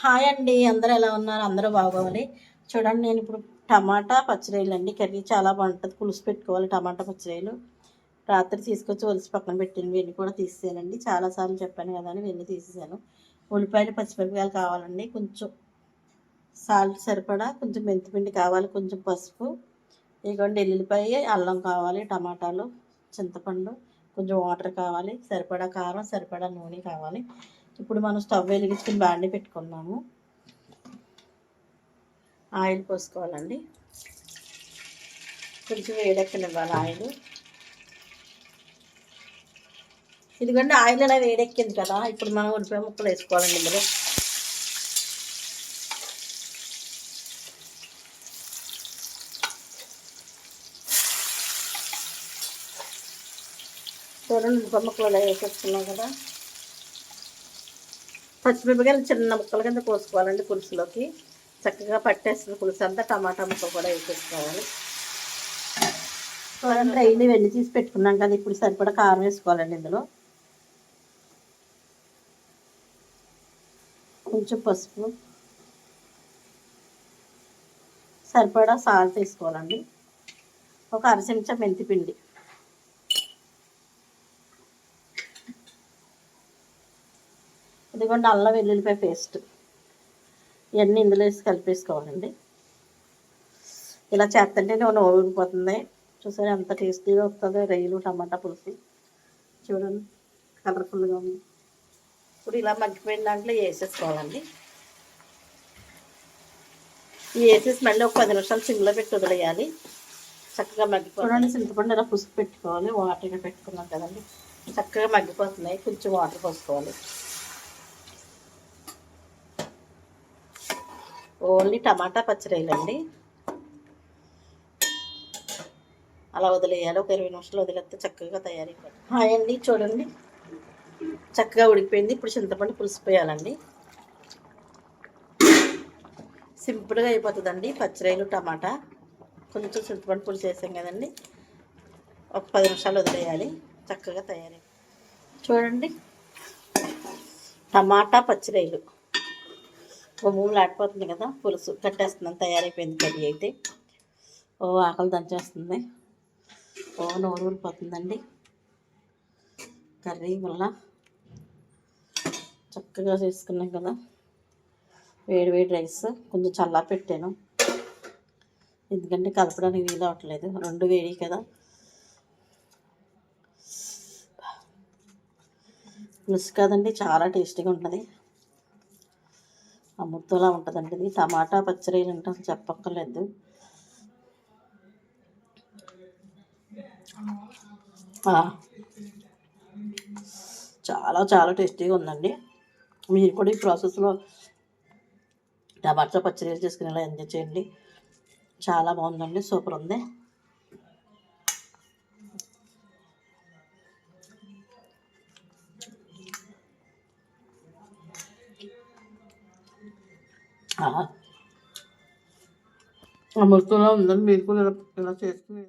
Hi అండి, అందరూ ఎలా ఉన్నారు? అందరూ బాగోవాలి. చూడండి, నేను ఇప్పుడు టమాటా పచ్చిరొయ్యలు అండి. కర్రీ చాలా బాగుంటుంది. పులుసు పెట్టుకోవాలి. టమాటా పచ్చిరొయ్యలు రాత్రి తీసుకొచ్చి ఒలిసి పక్కన పెట్టింది. వెన్ని కూడా తీసేసానండి. చాలాసార్లు చెప్పాను కదా అని వెన్ని తీసేసాను. ఉల్లిపాయలు పచ్చిమిరపకాయలు కావాలండి. కొంచెం సాల్ట్ సరిపడా, కొంచెం మెంతిపిండి కావాలి, కొంచెం పసుపు, ఇదిగోండి ఎల్లుల్లిపాయ, అల్లం కావాలి, టమాటాలు, చింతపండు, కొంచెం వాటర్ కావాలి, సరిపడా కారం, సరిపడా నూనె కావాలి. ఇప్పుడు మనం స్టవ్ వెలిగించుకుని బాండి పెట్టుకున్నాము. ఆయిల్ పోసుకోవాలండి. కొంచెం వేడెక్కనివ్వాలి ఆయిల్. ఇదిగోండి ఆయిల్ ఇలా వేడెక్కింది కదా, ఇప్పుడు మనం ఉల్లిపాయ ముక్కలు వేసుకోవాలండి. ఇందులో చూడండి, ఉల్లిపాయ ముక్కలు ఇలా వేసేసుకున్నాం కదా. పచ్చిమిరపకాయలు చిన్న ముక్కల కింద కోసుకోవాలండి. పులుసులోకి చక్కగా పట్టేస్తుంది పులుసు అంతా. టమాటా ముక్కలు కూడా వేసేసుకోవాలి. చూడండి, రైలు వెండి తీసి పెట్టుకున్నాం కదా. ఇప్పుడు సరిపడా కారం వేసుకోవాలండి. ఇందులో కొంచెం పసుపు, సరిపడా సాల్ట్ వేసుకోవాలండి. ఒక అర చెంచా మెంతిపిండి, ఇదిగోండి అల్లం వెల్లుల్లిపాయ పేస్ట్, ఇవన్నీ ఇందులో వేసి కలిపేసుకోవాలండి. ఇలా చేస్తుంటే నూనె ఊరిపోతుంది. చూసారు ఎంత టేస్టీగా వస్తుందో రొయ్యలు టమాటా పులుసు. చూడండి, కలర్ఫుల్గా ఉంది. ఇప్పుడు ఇలా మగ్గిపోయిన దాంట్లో వేసేసుకోవాలండి. వేసేసి మళ్ళీ ఒక 10 నిమిషాలు సిమ్లో పెట్టి వదిలేయాలి. చక్కగా మగ్గిపోతుంది. చింతపండు ఇలా పుసుకు పెట్టుకోవాలి. వాటర్గా పెట్టుకున్నాం కదండి, చక్కగా మగ్గిపోతున్నాయి. కొంచెం వాటర్ పోసుకోవాలి. ఓన్లీ టమాటా పచ్చిరొయ్యలండి. అలా వదిలేయాలి. ఒక 20 నిమిషాలు వదిలేస్తే చక్కగా తయారైపోయింది. హాయ్ అండి, చూడండి చక్కగా ఉడికిపోయింది. ఇప్పుడు చింతపండు పులుసు పోయాలండి. సింపుల్గా అయిపోతుందండి పచ్చిరొయ్యలు టమాటా. కొంచెం చింతపండు పులుసు వేసాం కదండి, ఒక 10 నిమిషాలు వదిలేయాలి. చక్కగా తయారై చూడండి, టమాటా పచ్చిరొయ్యలు ఓ మూడు ఆడిపోతుంది కదా. పులుసు కట్టేస్తున్నాను. తయారైపోయింది కర్రీ అయితే. ఓ ఆకలి దంచేస్తుంది. ఓ నోరు ఊరిపోతుందండి కర్రీ వల్ల. చక్కగా చేసుకున్నాం కదా. వేడి వేడి రైస్ కొంచెం చల్లారి పెట్టాను, ఎందుకంటే కలపడానికి వీలు అవ్వట్లేదు. రెండు వేడి కదా. పులుసు కదండి, చాలా టేస్టీగా ఉంటుంది. అమృతంలా ఉంటుందండి ఇది. టమాటా పచ్చిరొయ్యలు అంటే చెప్పక్కర్లేదు. చాలా చాలా టేస్టీగా ఉందండి. మీరు కూడా ఈ ప్రాసెస్లో టమాటా పచ్చిరొయ్యలు చేసుకునేలా ఎంజాయ్ చేయండి. చాలా బాగుందండి, సూపర్ ఉంది. అమృతంలో ఉందండి. మీరు కూడా ఇలా చేసుకుని